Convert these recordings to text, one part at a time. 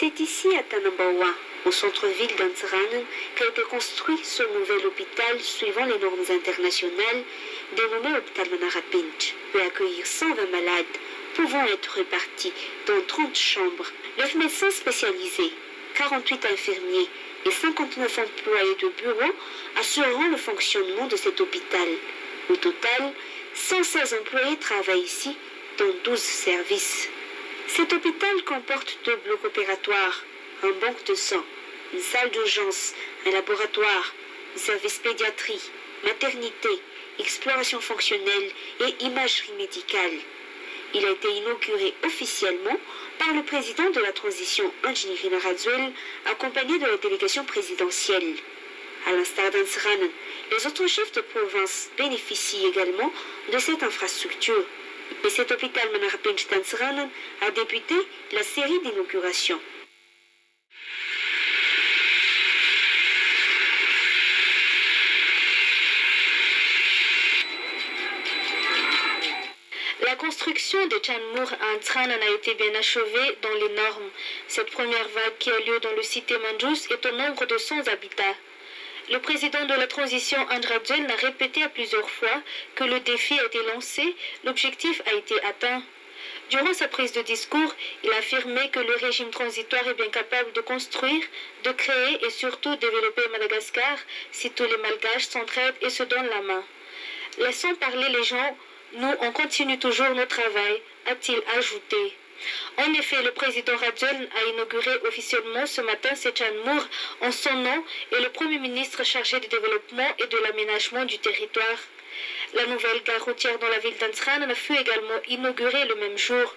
C'est ici à Tanambawa, au centre-ville d'Antsiranen, qu'a été construit ce nouvel hôpital suivant les normes internationales, dénommé Hôpital Manarapinch, peut accueillir 120 malades, pouvant être répartis dans 30 chambres, 9 médecins spécialisés, 48 infirmiers et 59 employés de bureau assureront le fonctionnement de cet hôpital. Au total, 116 employés travaillent ici dans 12 services. Cet hôpital comporte 2 blocs opératoires, un banc de sang, une salle d'urgence, un laboratoire, un service pédiatrie, maternité, exploration fonctionnelle et imagerie médicale. Il a été inauguré officiellement par le président de la transition Anjinirina Radzuel, accompagné de la délégation présidentielle. À l'instar d'Antsiranen, les autres chefs de province bénéficient également de cette infrastructure. Et cet hôpital Manarapinch d'Antsiranen a débuté la série d'inauguration. La construction de Chanmour à Antsiranen a été bien achevée dans les normes. Cette première vague qui a lieu dans le cité Manjous est au nombre de 100 habitats. Le président de la transition André Radzuel a répété à plusieurs fois que le défi a été lancé, l'objectif a été atteint. Durant sa prise de discours, il a affirmé que le régime transitoire est bien capable de construire, de créer et surtout développer Madagascar si tous les Malgaches s'entraident et se donnent la main. Laissons parler les gens, nous on continue toujours notre travail, a-t-il ajouté. En effet, le président Radzuel a inauguré officiellement ce matin Sechanmour en son nom et le premier ministre chargé du développement et de l'aménagement du territoire. La nouvelle gare routière dans la ville d'Antsiranen fut également inaugurée le même jour.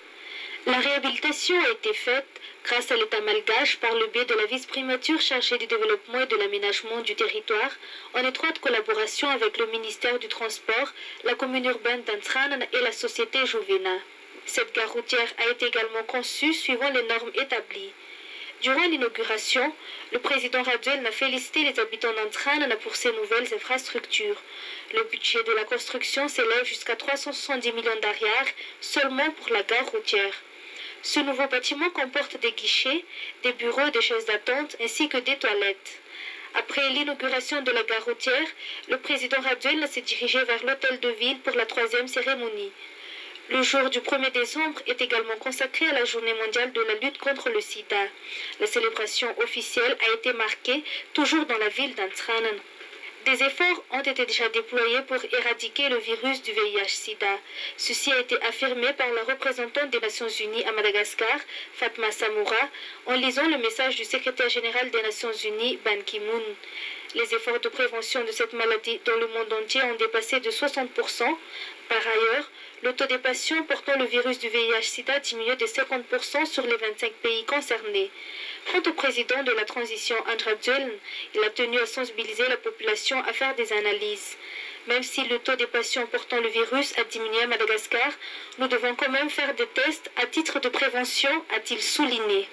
La réhabilitation a été faite grâce à l'État malgache par le biais de la vice-primature chargée du développement et de l'aménagement du territoire, en étroite collaboration avec le ministère du Transport, la commune urbaine d'Antsiranen et la société Juvena. Cette gare routière a été également conçue suivant les normes établies. Durant l'inauguration, le président Radzuel a félicité les habitants d'Antsiranen pour ces nouvelles infrastructures. Le budget de la construction s'élève jusqu'à 370 millions d'ariars seulement pour la gare routière. Ce nouveau bâtiment comporte des guichets, des bureaux, des chaises d'attente ainsi que des toilettes. Après l'inauguration de la gare routière, le président Radzuel s'est dirigé vers l'hôtel de ville pour la 3e cérémonie. Le jour du 1er décembre est également consacré à la journée mondiale de la lutte contre le sida. La célébration officielle a été marquée toujours dans la ville d'Antsiranen. Des efforts ont été déjà déployés pour éradiquer le virus du VIH-Sida. Ceci a été affirmé par la représentante des Nations Unies à Madagascar, Fatma Samoura, en lisant le message du secrétaire général des Nations Unies, Ban Ki-moon. Les efforts de prévention de cette maladie dans le monde entier ont dépassé de 60%. Par ailleurs, le taux des patients portant le virus du VIH-Sida a diminué de 50% sur les 25 pays concernés. Quant au président de la transition André Radzuel, il a tenu à sensibiliser la population à faire des analyses. Même si le taux des patients portant le virus a diminué à Madagascar, nous devons quand même faire des tests à titre de prévention, a-t-il souligné.